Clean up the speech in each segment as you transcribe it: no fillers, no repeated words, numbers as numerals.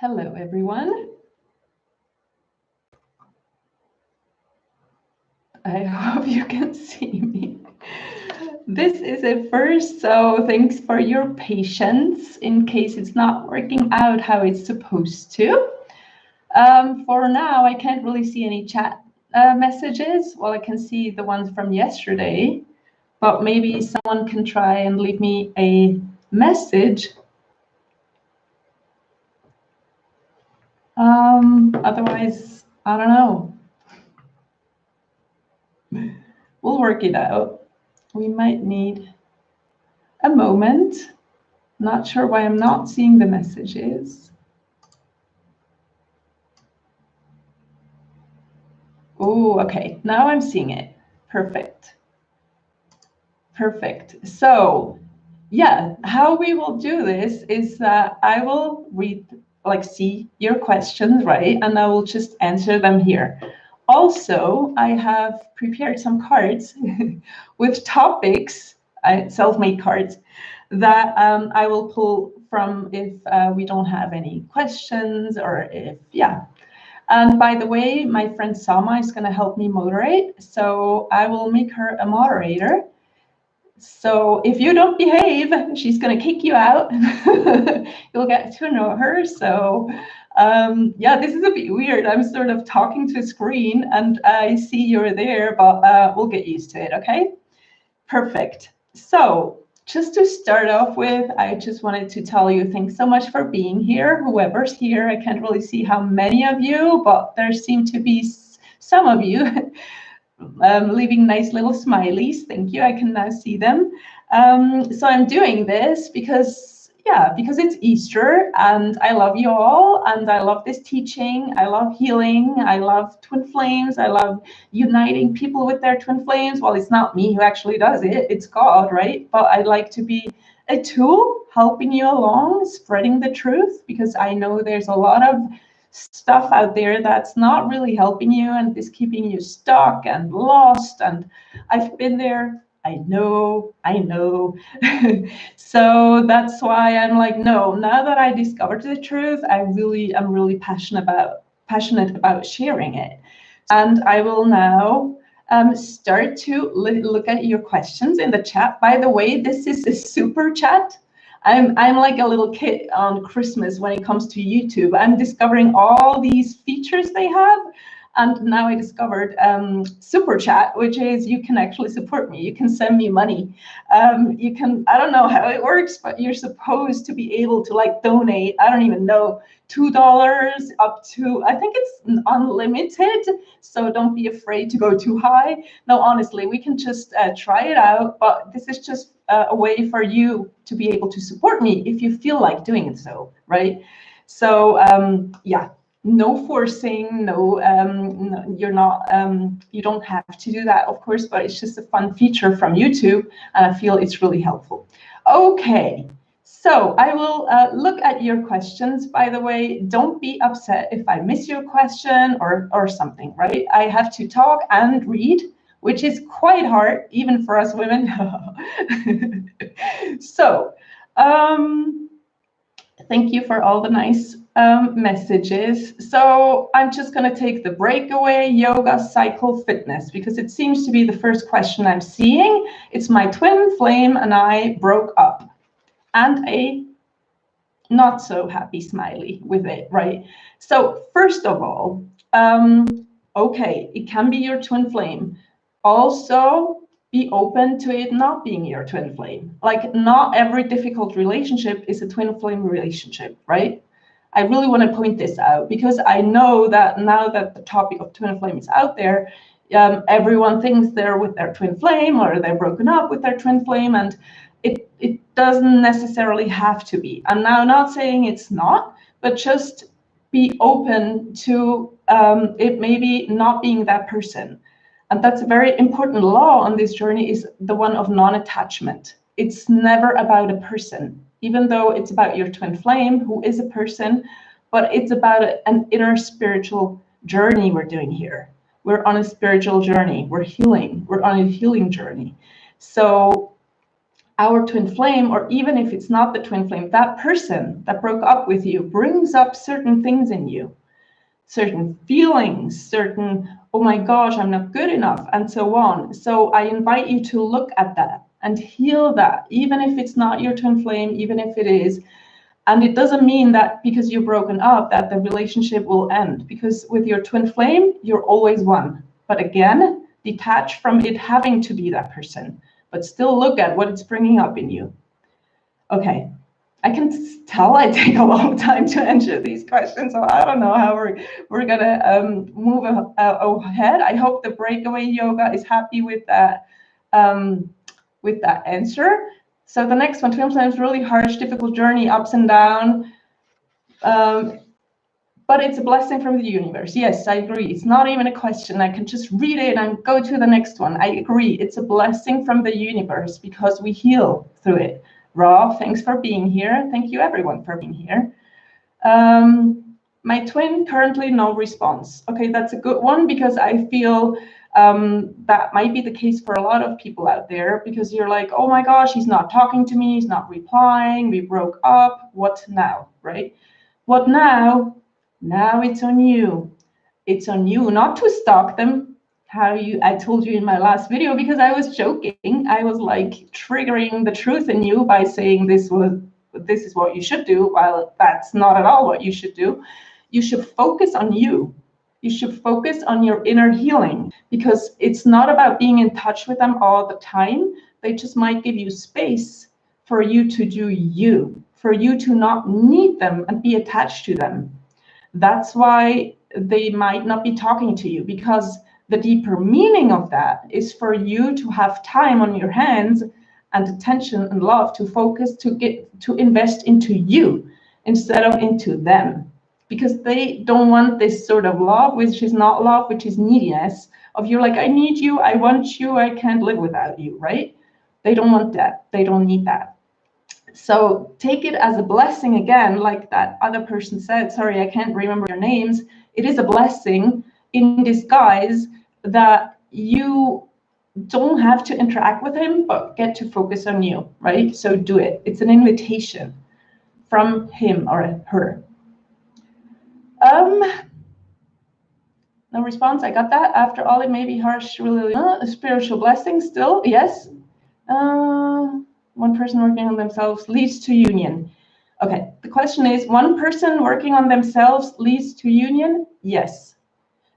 Hello, everyone. I hope you can see me. This is a first, so thanks for your patience in case it's not working out how it's supposed to. For now, I can't really see any chat messages. Well, I can see the ones from yesterday, but maybe someone can try and leave me a message. Otherwise, I don't know. We'll work it out. We might need a moment. Not sure why I'm not seeing the messages. Oh, okay. Now I'm seeing it. Perfect. Perfect. So, yeah, how we will do this is that I will see your questions, right? And I will just answer them here. Also, I have prepared some cards with topics, self-made cards, that I will pull from if we don't have any questions or if, yeah. And by the way, my friend Sama is going to help me moderate. So I will make her a moderator. So if you don't behave, she's going to kick you out. You'll get to know her. So yeah, this is a bit weird. I'm sort of talking to a screen and I see you're there, but we'll get used to it, okay? Perfect. So just to start off with, I just wanted to tell you thanks so much for being here. Whoever's here, I can't really see how many of you, but there seem to be some of you leaving nice little smileys. Thank you. I can now see them. So I'm doing this because it's Easter and I love you all and I love this teaching. I love healing. I love twin flames. I love uniting people with their twin flames. Well, it's not me who actually does it. It's God, right? But I'd like to be a tool helping you along, spreading the truth, because I know there's a lot of stuff out there that's not really helping you and is keeping you stuck and lost. And I've been there. I know. So that's why I'm like, no, now that I discovered the truth, I'm really passionate about sharing it. And I will now start to look at your questions in the chat. By the way, this is a super chat. I'm like a little kid on Christmas when it comes to YouTube. I'm discovering all these features they have. And now I discovered Super Chat, which is you can actually support me. You can send me money. You can, I don't know how it works, but you're supposed to be able to like donate, I don't even know, $2 up to, I think it's unlimited. So don't be afraid to go too high. No, honestly, we can just try it out. But this is just a way for you to be able to support me if you feel like doing it so, right? So yeah. No forcing, no, you're not, you don't have to do that, of course, but it's just a fun feature from YouTube, and I feel it's really helpful. Okay, so I will look at your questions. By the way, don't be upset if I miss your question or something, right? I have to talk and read, which is quite hard, even for us women. So, thank you for all the nice messages. So I'm just going to take the breakaway yoga, cycle, fitness, because it seems to be the first question I'm seeing. It's my twin flame and I broke up, and a not so happy smiley with it, right? So first of all, okay, it can be your twin flame. Also, be open to it not being your twin flame. Like, not every difficult relationship is a twin flame relationship, right? I really want to point this out because I know that now that the topic of twin flame is out there, everyone thinks they're with their twin flame or they're broken up with their twin flame, and it doesn't necessarily have to be. I'm now not saying it's not, but just be open to it maybe not being that person. And that's a very important law on this journey, is the one of non-attachment. It's never about a person, even though it's about your twin flame, who is a person, but it's about an inner spiritual journey we're doing here. We're on a spiritual journey. We're healing. We're on a healing journey. So our twin flame, or even if it's not the twin flame, that person that broke up with you brings up certain things in you, certain feelings, certain, oh my gosh, I'm not good enough, and so on. So I invite you to look at that and heal that, even if it's not your twin flame, even if it is. And it doesn't mean that because you're broken up that the relationship will end, because with your twin flame, you're always one. But again, detach from it having to be that person, but still look at what it's bringing up in you. Okay, I can tell I take a long time to answer these questions, so I don't know how we're gonna move ahead. I hope the breakaway yoga is happy with that answer. So the next one, twin flames, really harsh, difficult journey, ups and downs. But it's a blessing from the universe. Yes, I agree. It's not even a question. I can just read it and go to the next one. I agree. It's a blessing from the universe because we heal through it. Ra, thanks for being here. Thank you, everyone, for being here. My twin, currently no response. Okay, that's a good one, because I feel that might be the case for a lot of people out there, because you're like, oh my gosh, he's not talking to me, he's not replying, we broke up, what now, right? What now? Now it's on you. It's on you not to stalk them. I told you in my last video, because I was joking. I was like triggering the truth in you by saying this is what you should do, while that's not at all what you should do. You should focus on you. You should focus on your inner healing, because it's not about being in touch with them all the time. They just might give you space for you to do you, for you to not need them and be attached to them. That's why they might not be talking to you, because the deeper meaning of that is for you to have time on your hands and attention and love to focus, to invest into you instead of into them, because they don't want this sort of love, which is not love, which is neediness of you're like, I need you, I want you, I can't live without you, right? They don't want that. They don't need that. So take it as a blessing again, like that other person said. Sorry, I can't remember your names. It is a blessing in disguise that you don't have to interact with him, but get to focus on you, right? So do it. It's an invitation from him or her. No response. I got that. After all, it may be harsh, really, a spiritual blessing still. Yes. One person working on themselves leads to union. Okay, the question is, one person working on themselves leads to union? Yes,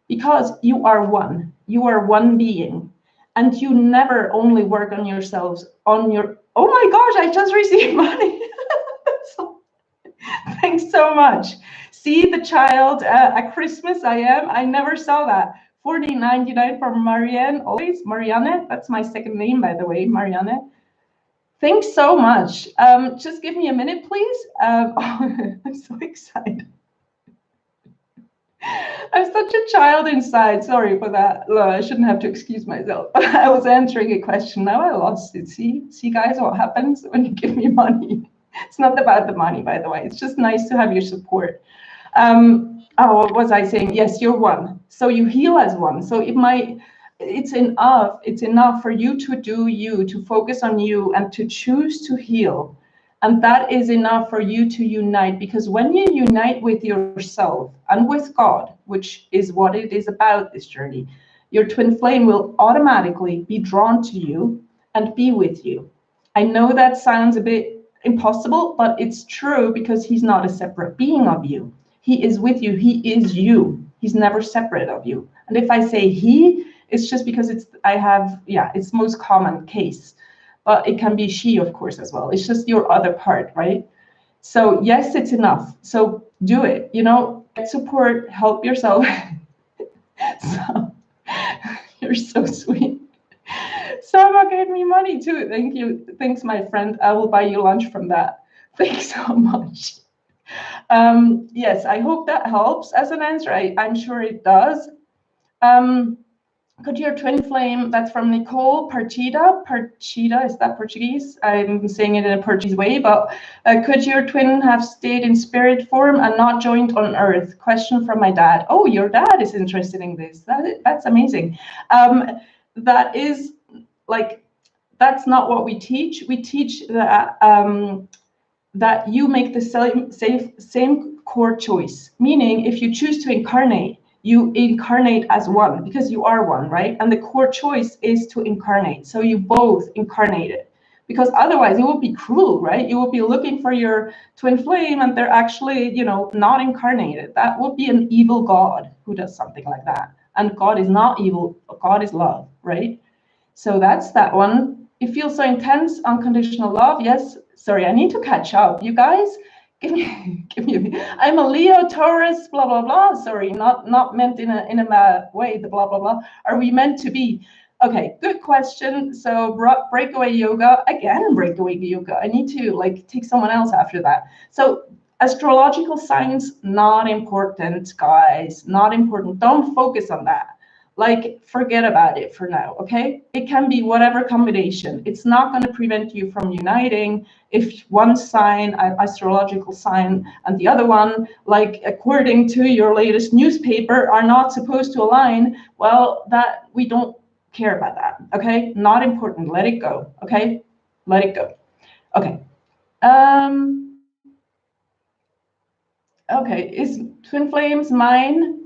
because you are one. You are one being, and you never only work on yourselves on your. Oh my gosh! I just received money. Thanks so much. See the child at Christmas. I never saw that. 14.99 for Marianne. Always Marianne. That's my second name, by the way, Marianne. Thanks so much. Just give me a minute, please. I'm so excited. I'm such a child inside. Sorry for that. I shouldn't have to excuse myself. I was answering a question. Now I lost it. See, guys, what happens when you give me money? It's not about the money, by the way. It's just nice to have your support. What was I saying? Yes, you're one. So you heal as one. So it's enough for you to do you, to focus on you and to choose to heal. And that is enough for you to unite, because when you unite with yourself and with God, which is what it is about, this journey, your twin flame will automatically be drawn to you and be with you. I know that sounds a bit impossible, but it's true, because he's not a separate being of you. He is with you. He is you. He's never separate of you. And if I say he, it's just because it's most common case. But it can be she, of course, as well. It's just your other part, right? So yes, it's enough. So do it. Get support, help yourself. So you're so sweet. Sama gave me money too. Thank you. Thanks, my friend. I will buy you lunch from that. Thanks so much. Yes, I hope that helps as an answer. I'm sure it does. Could your twin flame, that's from Nicole Partida, is that Portuguese? I'm saying it in a Portuguese way, but could your twin have stayed in spirit form and not joined on earth? Question from my dad. Oh, your dad is interested in this. That's amazing. That's that's not what we teach. We teach that that you make the same core choice. Meaning, if you choose to incarnate, you incarnate as one, because you are one, right? And the core choice is to incarnate. So you both incarnated, because otherwise it would be cruel, right? You would be looking for your twin flame and they're actually, you know, not incarnated. That would be an evil God who does something like that. And God is not evil. God is love, right? So that's that one. It feels so intense, unconditional love. Yes. Sorry, I need to catch up. You guys, give me. I'm a Leo, Taurus, blah blah blah. Sorry, not meant in a way. The blah blah blah. Are we meant to be? Okay, good question. So breakaway yoga again. Breakaway yoga. I need to like take someone else after that. So astrological signs, not important, guys. Not important. Don't focus on that. Like, forget about it for now, okay? It can be whatever combination. It's not going to prevent you from uniting. If one sign, astrological sign, and the other one, like according to your latest newspaper, are not supposed to align, well, that we don't care about that, okay? Not important. Let it go, okay? Let it go. Okay. Okay, is twin flames mine?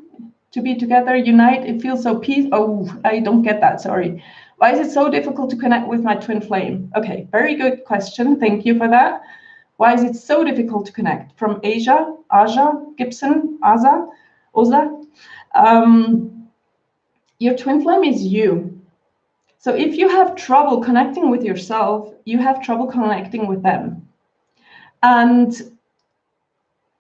To be together, unite, it feels so peaceful. Oh, I don't get that, sorry. Why is it so difficult to connect with my twin flame? Okay, very good question. Thank you for that. Why is it so difficult to connect? From Aja, Gibson, Oza. Your twin flame is you. So if you have trouble connecting with yourself, you have trouble connecting with them. And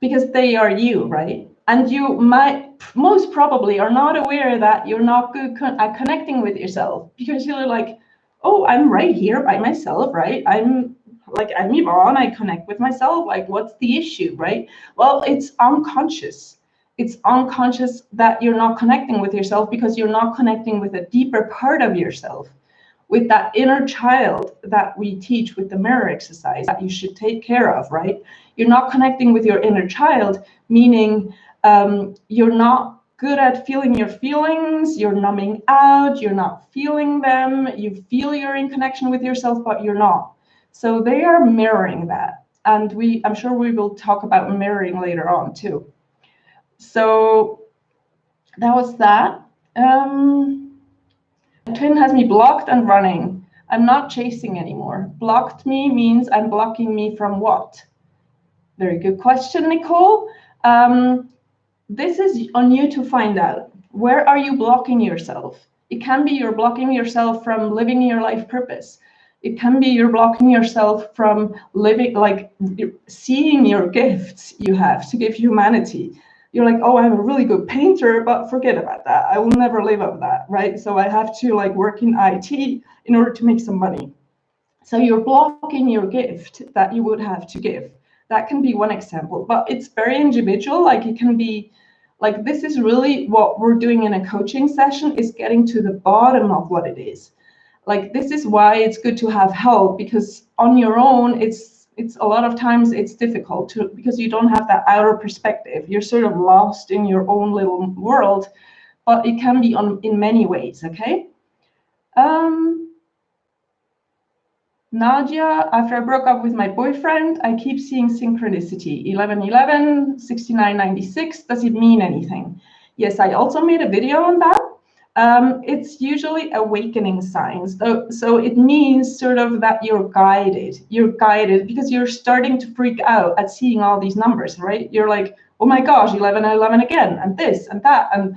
because they are you, right? And you might most probably are not aware that you're not good at connecting with yourself, because you're like, oh, I'm right here by myself, right? I'm Yvonne, I connect with myself. Like, what's the issue, right? Well, it's unconscious. It's unconscious that you're not connecting with yourself because you're not connecting with a deeper part of yourself, with that inner child that we teach with the mirror exercise that you should take care of, right? You're not connecting with your inner child, meaning you're not good at feeling your feelings, you're numbing out, you're not feeling them, you feel you're in connection with yourself, but you're not. So they are mirroring that. And I'm sure we will talk about mirroring later on too. So that was that. Twin has me blocked and running. I'm not chasing anymore. Blocked me means I'm blocking me from what? Very good question, Nicole. This is on you to find out. Where are you blocking yourself? It can be you're blocking yourself from living your life purpose. It can be you're blocking yourself from living, like seeing your gifts you have to give humanity. You're like, oh, I'm a really good painter, but forget about that. I will never live of that, right? So I have to like work in IT in order to make some money. So you're blocking your gift that you would have to give. That can be one example, but it's very individual. Like it can be like, this is really what we're doing in a coaching session, is getting to the bottom of what it is. Like, this is why it's good to have help, because on your own, it's a lot of times it's difficult to, because you don't have that outer perspective. You're sort of lost in your own little world, but it can be in many ways, okay? Nadia, after I broke up with my boyfriend, I keep seeing synchronicity. 1111, 6996, does it mean anything? Yes, I also made a video on that. It's usually awakening signs. So it means sort of that you're guided. You're guided because you're starting to freak out at seeing all these numbers, right? You're like, oh my gosh, 1111 again, and this and that, and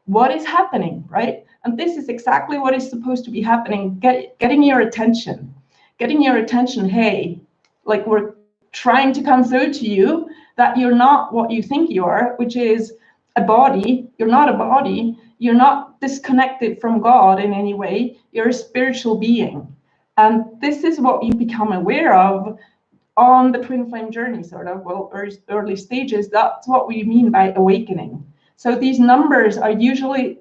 what is happening, right? And this is exactly what is supposed to be happening, getting your attention. Getting your attention, hey, like we're trying to come through to you that you're not what you think you are, which is a body. You're not a body. You're not disconnected from God in any way. You're a spiritual being. And this is what you become aware of on the twin flame journey, sort of, well, early stages. That's what we mean by awakening. So these numbers are usually,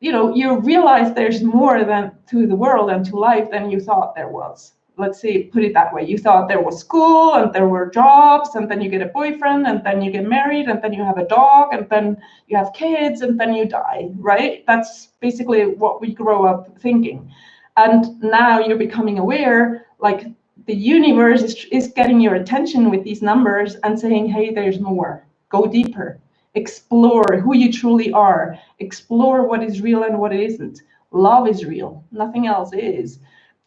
you realize there's more than to the world and to life than you thought there was. Let's say, put it that way. You thought there was school and there were jobs, and then you get a boyfriend, and then you get married, and then you have a dog, and then you have kids, and then you die, right? That's basically what we grow up thinking. And now you're becoming aware, like the universe is getting your attention with these numbers and saying, hey, there's more. Go deeper. Explore who you truly are. Explore what is real and what isn't. Love is real. Nothing else is.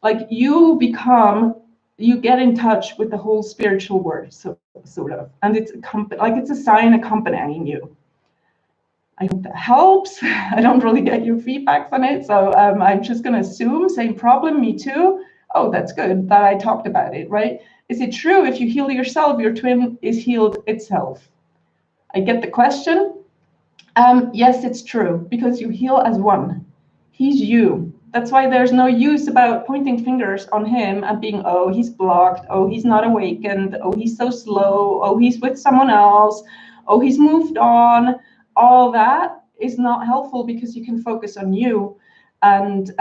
Like you get in touch with the whole spiritual world, sort of. And it's it's a sign accompanying you. I hope that helps. I don't really get your feedback on it, so I'm just going to assume, same problem, me too. Oh, that's good that I talked about it, right? Is it true if you heal yourself, your twin is healed itself? I get the question. Yes, it's true, because you heal as one. He's you. That's why there's no use about pointing fingers on him and being, oh, he's blocked, oh, he's not awakened, oh, he's so slow, oh, he's with someone else, oh, he's moved on. All that is not helpful, because you can focus on you, and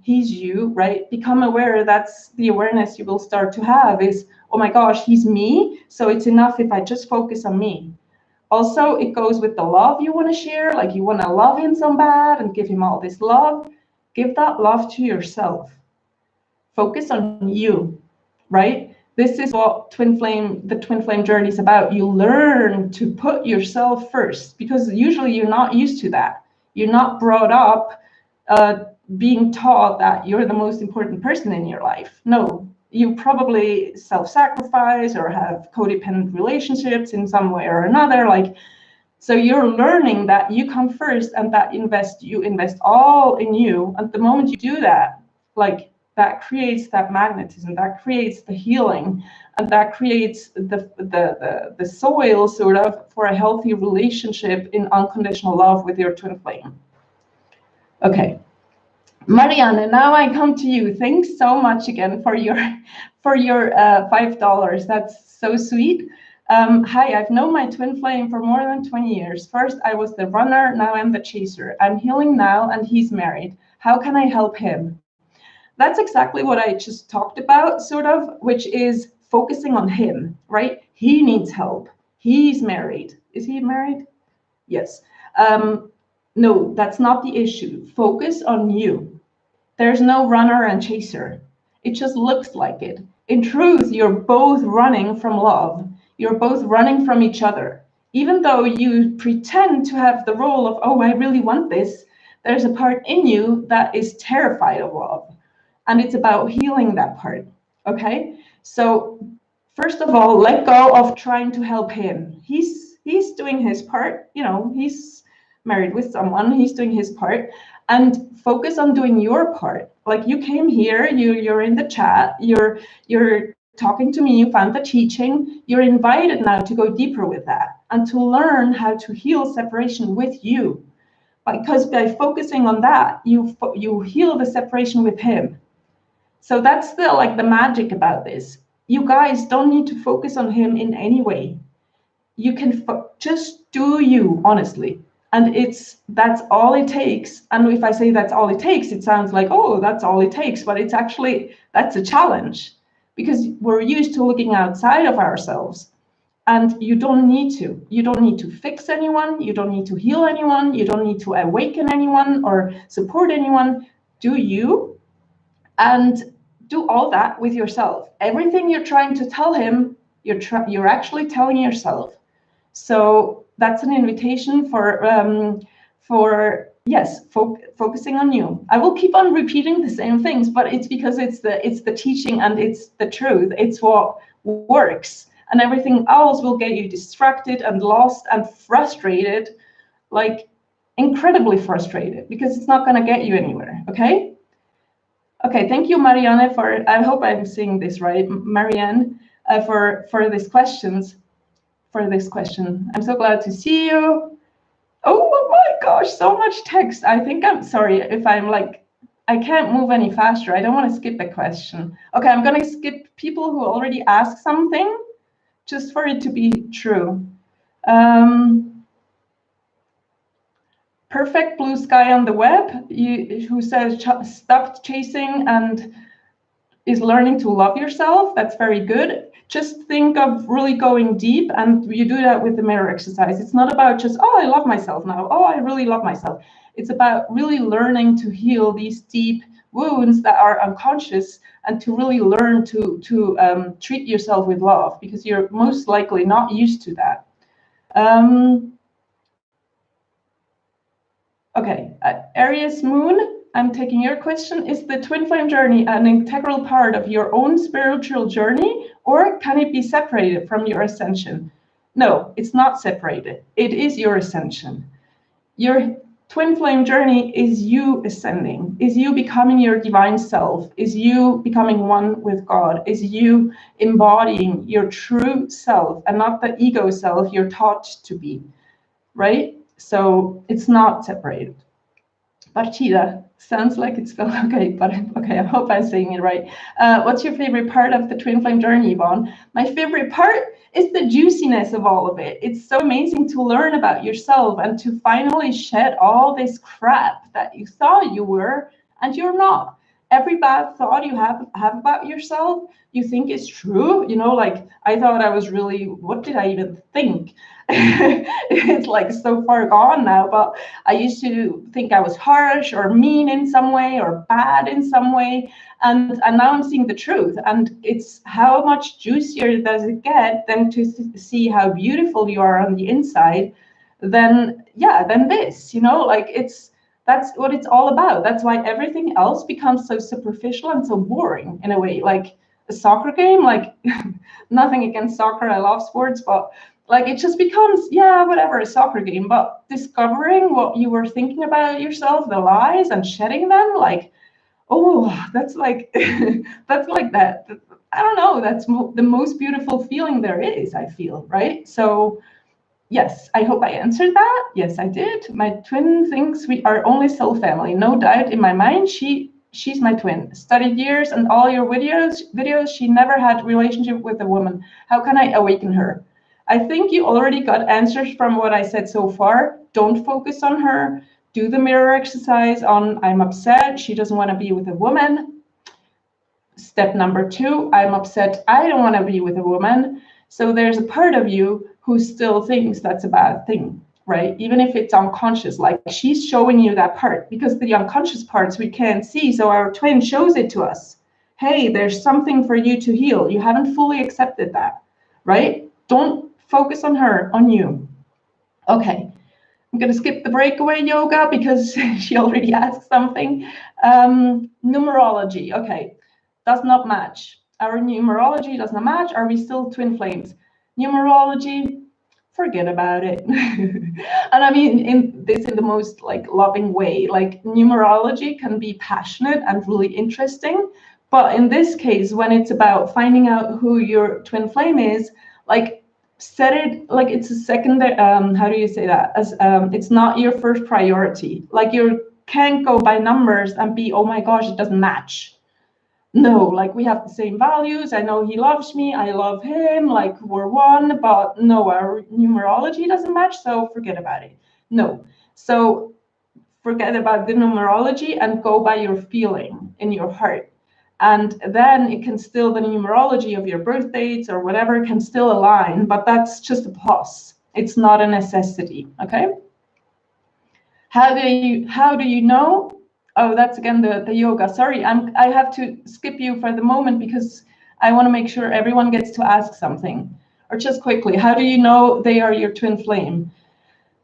he's you, right? Become aware. That's the awareness you will start to have is, oh my gosh, he's me. So it's enough if I just focus on me. Also, it goes with the love you want to share. Like you want to love him so bad and give him all this love. Give that love to yourself. Focus on you, right? This is what the twin flame journey is about. You learn to put yourself first, because usually you're not used to that. You're not brought up being taught that you're the most important person in your life. No, you probably self-sacrifice or have codependent relationships in some way or another. Like, so you're learning that you come first, and that you invest all in you. And the moment you do that, like, that creates that magnetism, that creates the healing, and that creates the soil, sort of, for a healthy relationship in unconditional love with your twin flame. Okay, Marianne, now I come to you. Thanks so much again for your $5. That's so sweet. Hi, I've known my twin flame for more than 20 years. First, I was the runner. Now I'm the chaser. I'm healing now, and he's married. How can I help him? That's exactly what I just talked about, sort of, which is focusing on him, right? He needs help. He's married. Is he married? Yes. No, that's not the issue. Focus on you. There's no runner and chaser. It just looks like it. In truth, you're both running from love. You're both running from each other. Even though you pretend to have the role of, oh, I really want this, there's a part in you that is terrified of love. And it's about healing that part, okay? So first of all, let go of trying to help him. He's doing his part, you know, he's married with someone, he's doing his part, and focus on doing your part. Like, you came here, you're in the chat, you're talking to me, you found the teaching, you're invited now to go deeper with that and to learn how to heal separation with you. Because by focusing on that, you heal the separation with him. So that's the magic about this. You guys don't need to focus on him in any way. You can just do you, honestly. And that's all it takes. And if I say that's all it takes, it sounds like, oh, that's all it takes. But it's actually, that's a challenge, because we're used to looking outside of ourselves. And you don't need to. You don't need to fix anyone. You don't need to heal anyone. You don't need to awaken anyone or support anyone. Do you, and do all that with yourself. Everything you're trying to tell him, you're actually telling yourself. So that's an invitation for yes, focusing on you. I will keep on repeating the same things, but it's because it's the teaching and it's the truth. It's what works, and everything else will get you distracted and lost and frustrated, like incredibly frustrated, because it's not going to get you anywhere. Okay. Okay, thank you, Marianne, for, I hope I'm saying this right, Marianne, for this question. I'm so glad to see you. Oh my gosh, so much text. I think I'm sorry if I'm like, I can't move any faster. I don't want to skip a question. Okay, I'm going to skip people who already asked something, just for it to be true. Perfect blue sky on the web, who says stop chasing and is learning to love yourself. That's very good. Just think of really going deep, and you do that with the mirror exercise. It's not about just, oh, I love myself now. Oh, I really love myself. It's about really learning to heal these deep wounds that are unconscious, and to really learn to treat yourself with love, because you're most likely not used to that. Okay, Aries Moon, I'm taking your question. Is the twin flame journey an integral part of your own spiritual journey, or can it be separated from your ascension? No, it's not separated. It is your ascension. Your twin flame journey is you ascending, is you becoming your divine self, is you becoming one with God, is you embodying your true self and not the ego self you're taught to be, right? So it's not separated. Partida sounds like it's spelled okay, but okay, I hope I'm saying it right. What's your favorite part of the twin flame journey, Yvonne? My favorite part is the juiciness of all of it. It's so amazing to learn about yourself and to finally shed all this crap that you thought you were and you're not. Every bad thought you have about yourself, you think is true. You know, like I thought I was really, what did I even think? It's like so far gone now, but I used to think I was harsh or mean in some way or bad in some way. And now I'm seeing the truth. And it's how much juicier does it get than to see how beautiful you are on the inside, than this, you know, like that's what it's all about. That's why everything else becomes so superficial and so boring in a way. Like a soccer game, like nothing against soccer, I love sports, but like it just becomes, yeah, whatever, a soccer game. But discovering what you were thinking about yourself, the lies, and shedding them, like, oh, that's like that's like that. I don't know, that's the most beautiful feeling there is, I feel, right? So yes, I hope I answered that. Yes, I did. My twin thinks we are only soul family. No doubt in my mind. She's my twin. Studied years and all your videos. She never had relationship with a woman. How can I awaken her? I think you already got answers from what I said so far. Don't focus on her. Do the mirror exercise on I'm upset. She doesn't want to be with a woman. Step number 2, I'm upset. I don't want to be with a woman. So there's a part of you who still thinks that's a bad thing, right? Even if it's unconscious, like she's showing you that part, because the unconscious parts we can't see. So our twin shows it to us. Hey, there's something for you to heal. You haven't fully accepted that, right? Don't focus on her, on you. Okay, I'm going to skip the breakaway yoga because she already asked something. Numerology, okay, does not match. Our numerology does not match. Are we still twin flames? Numerology, forget about it. And I mean in the most like loving way. Like numerology can be passionate and really interesting, but in this case, when it's about finding out who your twin flame is, like set it like it's a secondary, how do you say that, as it's not your first priority. Like you can't go by numbers and be, oh my gosh, it doesn't match. No, like we have the same values. I know he loves me, I love him, like we're one, but no, our numerology doesn't match, so forget about it. No, so forget about the numerology and go by your feeling in your heart. And then it can still, the numerology of your birth dates or whatever can still align, but that's just a plus. It's not a necessity, okay? How do you know? Oh, that's again the yoga. Sorry, I have to skip you for the moment because I want to make sure everyone gets to ask something. Or just quickly, how do you know they are your twin flame?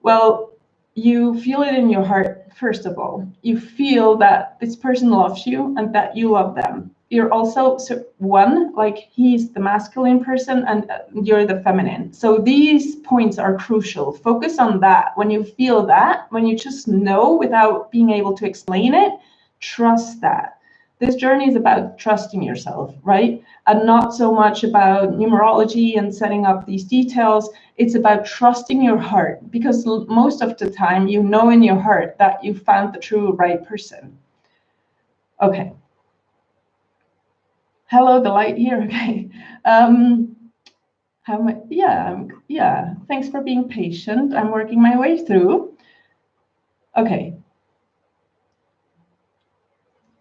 Well, you feel it in your heart, first of all. You feel that this person loves you and that you love them. You're also one, like he's the masculine person and you're the feminine. So these points are crucial. Focus on that. When you feel that, when you just know without being able to explain it, trust that. This journey is about trusting yourself, right? And not so much about numerology and setting up these details. It's about trusting your heart, because most of the time you know in your heart that you found the true right person. Okay. Hello, the light here. Okay. How much? Yeah. Thanks for being patient. I'm working my way through. Okay.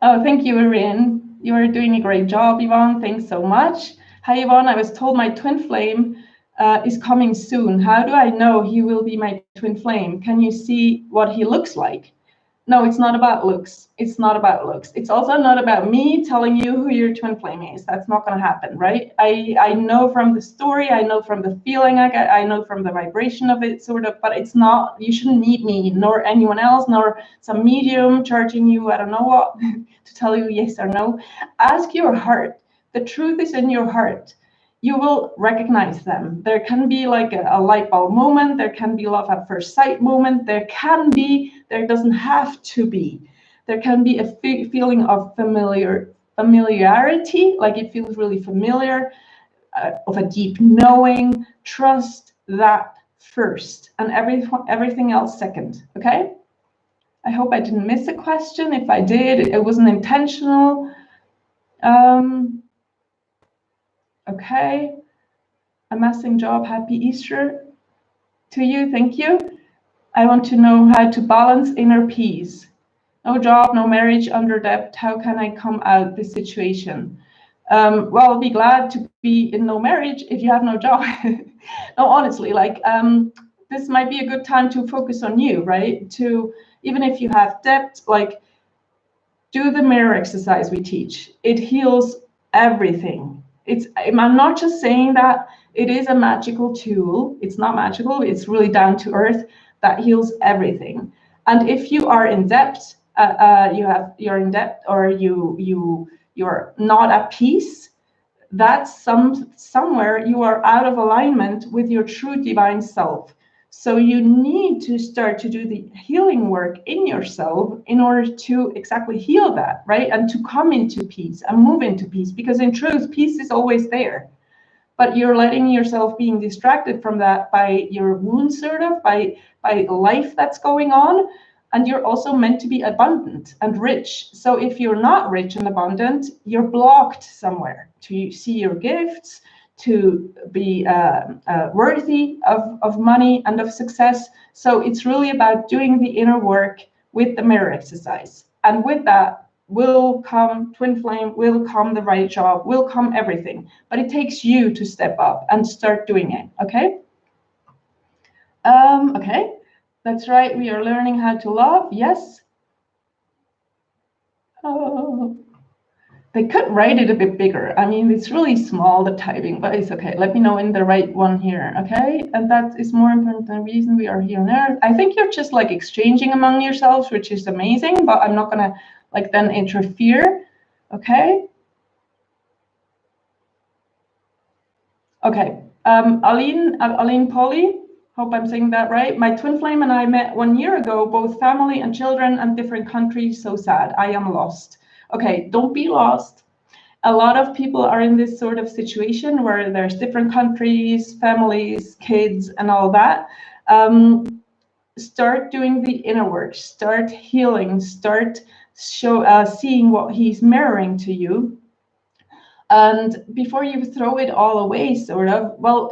Oh, thank you, Erin. You are doing a great job, Yvonne. Thanks so much. Hi, Yvonne. I was told my twin flame is coming soon. How do I know he will be my twin flame? Can you see what he looks like? No, it's not about looks. It's not about looks. It's also not about me telling you who your twin flame is. That's not going to happen, right? I know from the story, I know from the feeling I get, I know from the vibration of it, sort of, but it's not, you shouldn't need me, nor anyone else, nor some medium charging you, I don't know what, to tell you yes or no. Ask your heart. The truth is in your heart. You will recognize them. There can be like a light bulb moment. There can be love at first sight moment. There doesn't have to be. There can be a feeling of familiarity, like it feels really familiar, of a deep knowing. Trust that first, and everything else second. Okay. I hope I didn't miss a question. If I did, it wasn't intentional. Okay. Amassing job, happy Easter to you, thank you. I want to know how to balance inner peace. No job, no marriage, under debt. How can I come out this situation? Well, be glad to be in no marriage if you have no job. No, honestly, like this might be a good time to focus on you, right? To, even if you have debt, like do the mirror exercise we teach. It heals everything. I'm not just saying that. It is a magical tool. It's not magical. It's really down to earth that heals everything. And if you are in debt, you're in debt, or you're not at peace, that's somewhere you are out of alignment with your true divine self. So you need to start to do the healing work in yourself in order to exactly heal that, right? And to come into peace and move into peace, because in truth, peace is always there. But you're letting yourself being distracted from that by your wounds, sort of, by life that's going on. And you're also meant to be abundant and rich. So if you're not rich and abundant, you're blocked somewhere to see your gifts, to be worthy of money and of success. So it's really about doing the inner work with the mirror exercise. And with that will come twin flame, will come the right job, will come everything. But it takes you to step up and start doing it, okay? Okay, that's right. We are learning how to love, yes. Oh. They could write it a bit bigger. I mean, it's really small, the typing, but it's okay. Let me know in the right one here, okay? And that is more important than the reason we are here on Earth. I think you're just like exchanging among yourselves, which is amazing, but I'm not gonna like then interfere, okay? Okay, Aline Polly, hope I'm saying that right. My twin flame and I met 1 year ago, both family and children and different countries, so sad. I am lost. Okay, don't be lost. A lot of people are in this sort of situation where there's different countries, families, kids, and all that. Start doing the inner work, start healing, start seeing what he's mirroring to you. And before you throw it all away, sort of, well,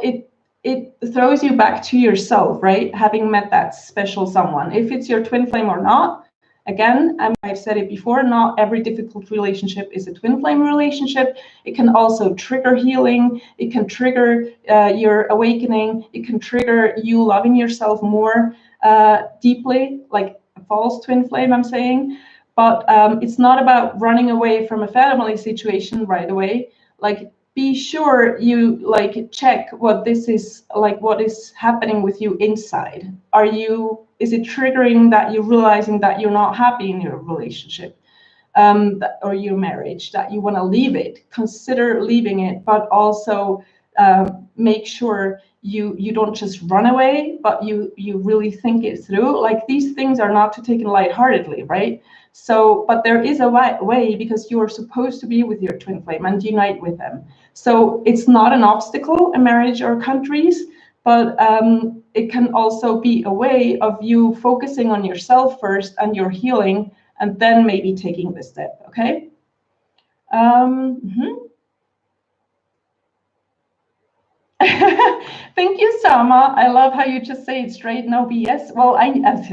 it throws you back to yourself, right? Having met that special someone. If it's your twin flame or not, again, I've said it before, not every difficult relationship is a twin flame relationship. It can also trigger healing. It can trigger your awakening. It can trigger you loving yourself more deeply, like a false twin flame, I'm saying. But it's not about running away from a family situation right away. Like, be sure you like check what this is, like what is happening with you inside. Is it triggering that you're realizing that you're not happy in your relationship or your marriage, that you want to leave it? Consider leaving it, but also make sure you don't just run away, but you really think it through. Like, these things are not to take it lightheartedly, right? So, but there is a way, because you are supposed to be with your twin flame and unite with them. So it's not an obstacle in marriage or countries, but it can also be a way of you focusing on yourself first and your healing, and then maybe taking the step, okay? Thank you, Sama. I love how you just say it straight, no BS. Well,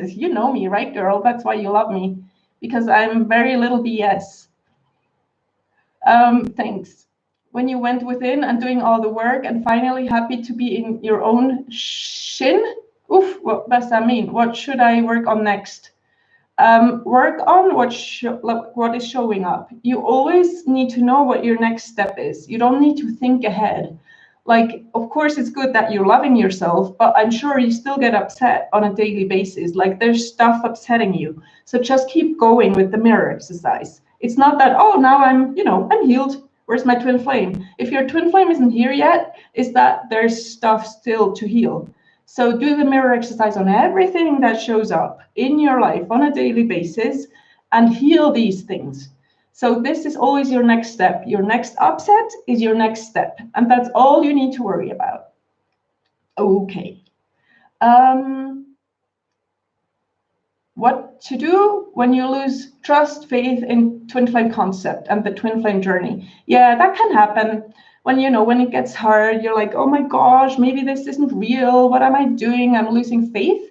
you know me, right, girl? That's why you love me, because I'm very little BS. Thanks. When you went within and doing all the work and finally happy to be in your own shin? Oof, what does that mean? What should I work on next? Work on what is showing up. You always need to know what your next step is. You don't need to think ahead. Like, of course, it's good that you're loving yourself, but I'm sure you still get upset on a daily basis. Like, there's stuff upsetting you. So just keep going with the mirror exercise. It's not that, oh, now I'm healed. Where's my twin flame? If your twin flame isn't here yet, is that there's stuff still to heal. So do the mirror exercise on everything that shows up in your life on a daily basis and heal these things. So this is always your next step. Your next upset is your next step. And that's all you need to worry about. Okay. What to do when you lose trust, faith in twin flame concept and the twin flame journey? Yeah, that can happen. When it gets hard, you're like, oh my gosh, maybe this isn't real. What am I doing? I'm losing faith.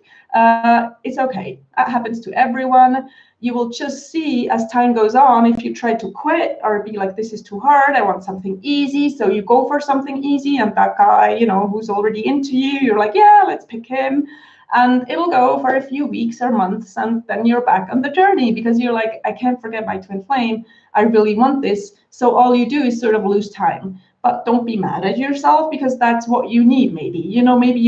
It's okay. That happens to everyone. You will just see as time goes on, if you try to quit or be like, this is too hard, I want something easy. So you go for something easy, and that guy, who's already into you, you're like, yeah, let's pick him. And it'll go for a few weeks or months, and then you're back on the journey because you're like, I can't forget my twin flame. I really want this. So all you do is sort of lose time. But don't be mad at yourself, because that's what you need. Maybe you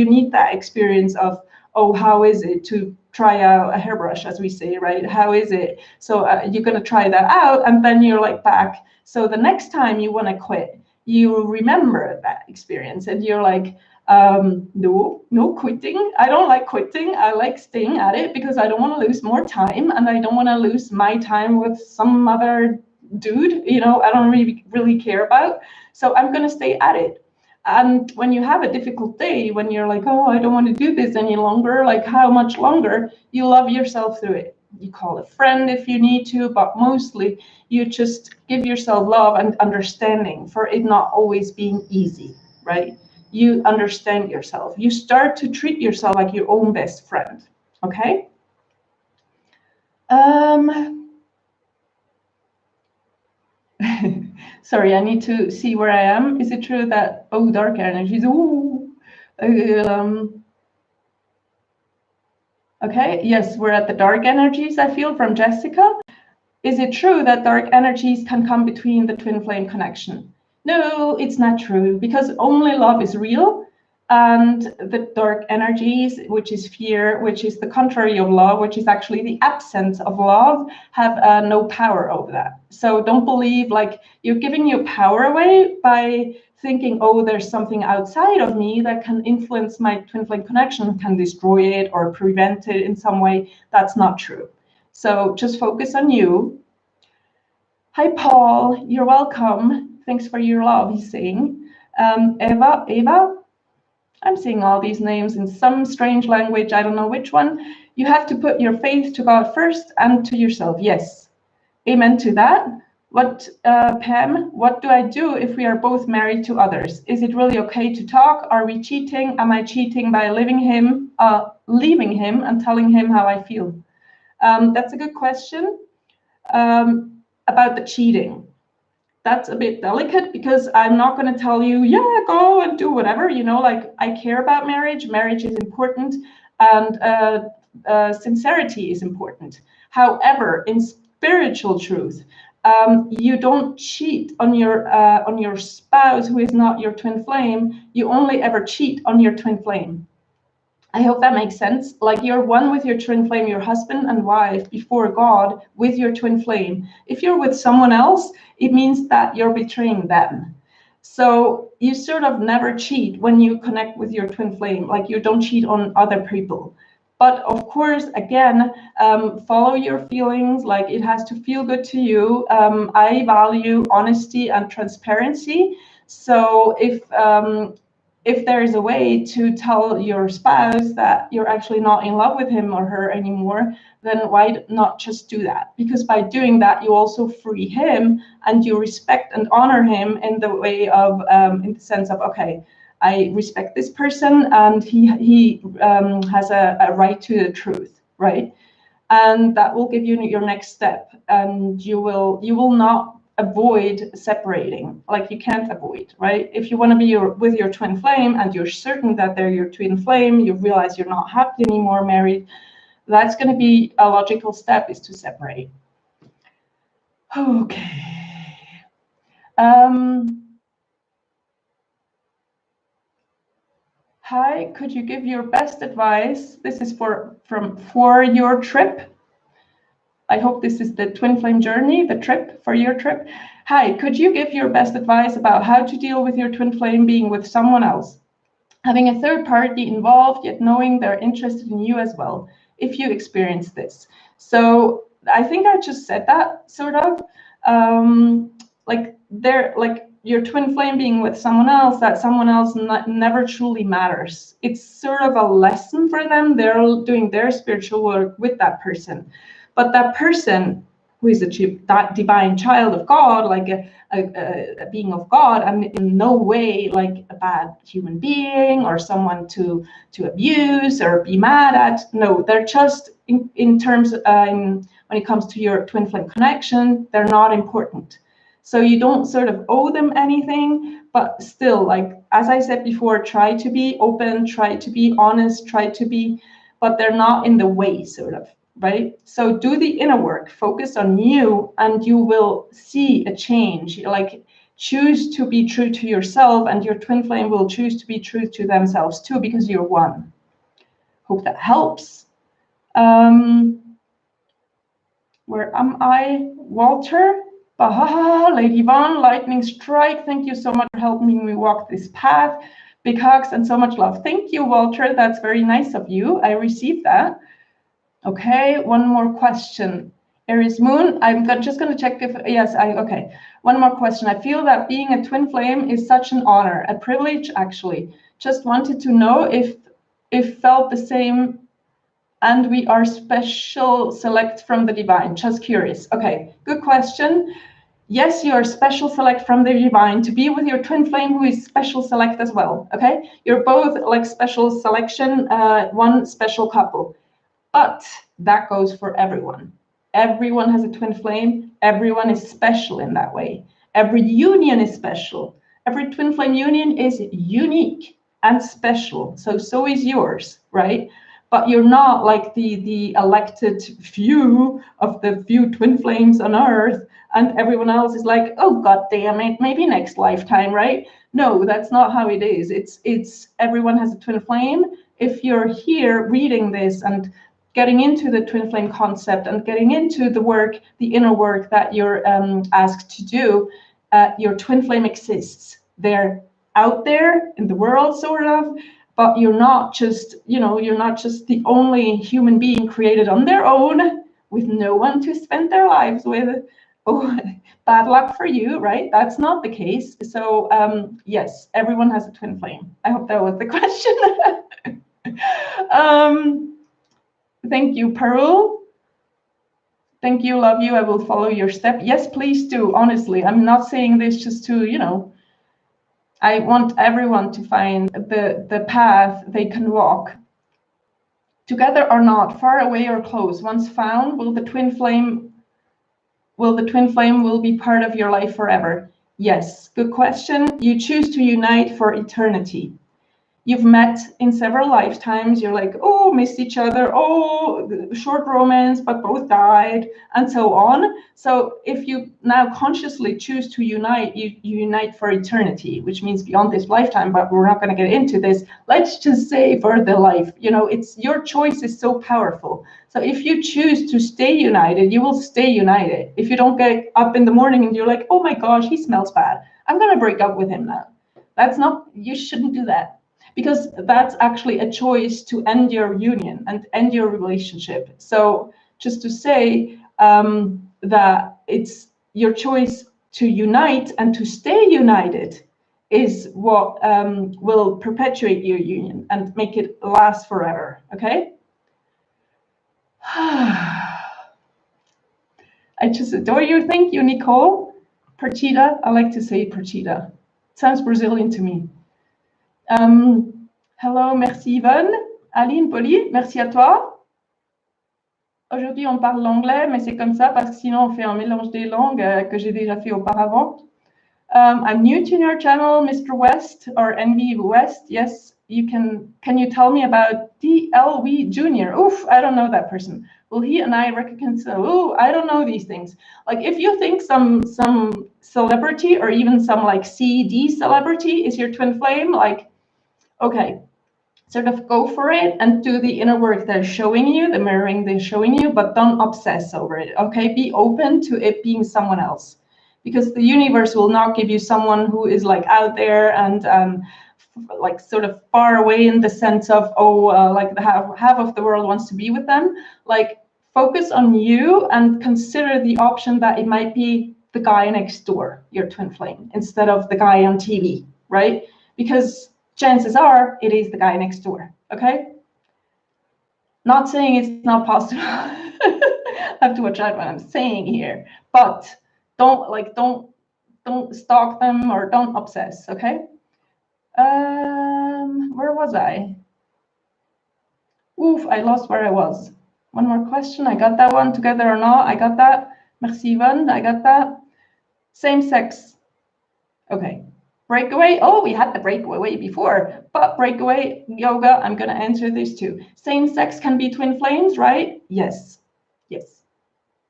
need that experience of, oh, how is it to try out a hairbrush, as we say, right? How is it? So you're going to try that out, and then you're like back. So the next time you want to quit, you remember that experience, and you're like, no quitting. I don't like quitting. I like staying at it because I don't want to lose more time, and I don't want to lose my time with some other dude, I don't really care about. So I'm going to stay at it. And when you have a difficult day, when you're like, oh, I don't want to do this any longer, like how much longer, you love yourself through it. You call a friend if you need to, but mostly you just give yourself love and understanding for it not always being easy, right? You understand yourself. You start to treat yourself like your own best friend, okay? Sorry, I need to see where I am. Is it true that, dark energies, okay, yes, we're at the dark energies, I feel, from Jessica. Is it true that dark energies can come between the twin flame connection? No, it's not true, because only love is real. And the dark energies, which is fear, which is the contrary of love, which is actually the absence of love, have no power over that. So don't believe like you're giving your power away by thinking, oh, there's something outside of me that can influence my twin flame connection, can destroy it or prevent it in some way. That's not true. So just focus on you. Hi, Paul. You're welcome. Thanks for your love, he's saying. Eva, I'm seeing all these names in some strange language. I don't know which one. You have to put your faith to God first and to yourself. Yes. Amen to that. Pam, what do I do if we are both married to others? Is it really okay to talk? Are we cheating? Am I cheating by leaving him and telling him how I feel? That's a good question. About the cheating. That's a bit delicate because I'm not going to tell you, yeah, go and do whatever, like I care about marriage. Marriage is important, and sincerity is important. However, in spiritual truth, you don't cheat on your spouse who is not your twin flame. You only ever cheat on your twin flame. I hope that makes sense. Like you're one with your twin flame, your husband and wife before God with your twin flame. If you're with someone else, it means that you're betraying them. So you sort of never cheat when you connect with your twin flame, like you don't cheat on other people. But of course, again, follow your feelings, like it has to feel good to you. I value honesty and transparency. So if there is a way to tell your spouse that you're actually not in love with him or her anymore, then why not just do that? Because by doing that, you also free him and you respect and honor him in the way of, in the sense of, okay, I respect this person and he has a right to the truth, right? And that will give you your next step, and you will not avoid separating. Like you can't avoid, right? If you want to be with your twin flame and you're certain that they're your twin flame, you realize you're not happy anymore married, that's going to be a logical step, is to separate. Okay. Hi, could you give your best advice? This is for your trip. I hope this is the twin flame journey, the trip, for your trip. Hi, could you give your best advice about how to deal with your twin flame being with someone else? Having a third party involved, yet knowing they're interested in you as well, if you experience this. So I think I just said that, sort of. Like your twin flame being with someone else, that someone else never truly matters. It's sort of a lesson for them. They're doing their spiritual work with that person. But that person who is a divine child of God, like a being of God, and in no way like a bad human being or someone to abuse or be mad at. No, they're just in terms when it comes to your twin flame connection, they're not important. So you don't sort of owe them anything, but still, like, as I said before, try to be open, try to be honest, but they're not in the way, sort of, right? So do the inner work, focus on you, and you will see a change. Like, choose to be true to yourself, and your twin flame will choose to be true to themselves too, because you're one. Hope that helps. Where am I? Walter? Baha, Lady Yvonne, lightning strike. Thank you so much for helping me walk this path. Big hugs and so much love. Thank you, Walter. That's very nice of you. I received that. Okay, one more question. Aries Moon, I'm just going to check if, yes, okay. One more question. I feel that being a twin flame is such an honor, a privilege, actually. Just wanted to know if felt the same, and we are special select from the divine. Just curious. Okay, good question. Yes, you are special select from the divine to be with your twin flame, who is special select as well. Okay, you're both like special selection, one special couple. But that goes for everyone. Everyone has a twin flame. Everyone is special in that way. Every union is special. Every twin flame union is unique and special. So is yours, right? But you're not like the elected few of the few twin flames on Earth, and everyone else is like, oh, God damn it, maybe next lifetime, right? No, that's not how it is. It's everyone has a twin flame. If you're here reading this and getting into the twin flame concept and getting into the work, the inner work that you're asked to do, your twin flame exists. They're out there in the world, sort of, but you're not just, you're not just the only human being created on their own with no one to spend their lives with. Oh, bad luck for you, right? That's not the case. So yes, everyone has a twin flame. I hope that was the question. Thank you, Pearl. Thank you, love you. I will follow your step. Yes, please do. Honestly, I'm not saying this just to, I want everyone to find the path they can walk. Together or not, far away or close, once found, will the twin flame be part of your life forever? Yes, good question. You choose to unite for eternity. You've met in several lifetimes. You're like, oh, missed each other. Oh, short romance, but both died, and so on. So if you now consciously choose to unite, you unite for eternity, which means beyond this lifetime, but we're not going to get into this. Let's just say for the life, it's your choice is so powerful. So if you choose to stay united, you will stay united. If you don't get up in the morning and you're like, oh my gosh, he smells bad, I'm going to break up with him now. You shouldn't do that. Because that's actually a choice to end your union and end your relationship. So just to say that it's your choice to unite and to stay united is what will perpetuate your union and make it last forever, okay? I just adore you. Thank you, Nicole. Perchida, I like to say Perchida. Sounds Brazilian to me. Hello, merci Yvonne. Aline, Polly, merci à toi. Aujourd'hui, on parle l'anglais, mais c'est comme ça parce que sinon, on fait un mélange des langues que j'ai déjà fait auparavant. I'm new to your channel, Mr. West, or Envy West. Yes, can you tell me about DLV Jr.? Oof, I don't know that person. Will he and I recognize? Oh, I don't know these things. Like if you think some celebrity or even some like CD celebrity is your twin flame, like, okay, sort of go for it and do the inner work they're showing you, the mirroring they're showing you, but don't obsess over it, okay? Be open to it being someone else, because the universe will not give you someone who is like out there and like sort of far away in the sense of, oh, like the half of the world wants to be with them. Like focus on you and consider the option that it might be the guy next door, your twin flame, instead of the guy on TV, right? Because chances are it is the guy next door, okay? Not saying it's not possible. I have to watch out what I'm saying here, but don't stalk them or don't obsess, okay? Where was I? Oof, I lost where I was. One more question. I got that one. Together or not? I got that. Merci, Yvonne. I got that. Same sex. Okay. Breakaway. Oh, we had the breakaway before, but breakaway yoga, I'm going to answer this too. Same sex can be twin flames, right? Yes. Yes.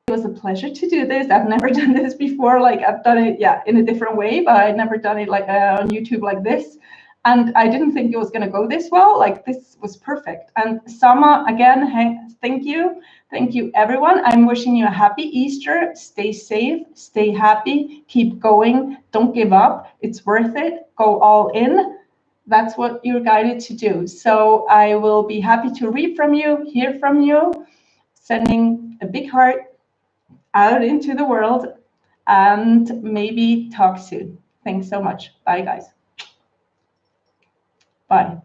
It was a pleasure to do this. I've never done this before. Like I've done it, yeah, in a different way, but I'd never done it like on YouTube like this. And I didn't think it was going to go this well. Like this was perfect. And Sama, again, thank you. Thank you, everyone. I'm wishing you a happy Easter. Stay safe, stay happy, keep going. Don't give up. It's worth it. Go all in. That's what you're guided to do. So I will be happy to read from you, hear from you, sending a big heart out into the world, and maybe talk soon. Thanks so much. Bye, guys. Bye.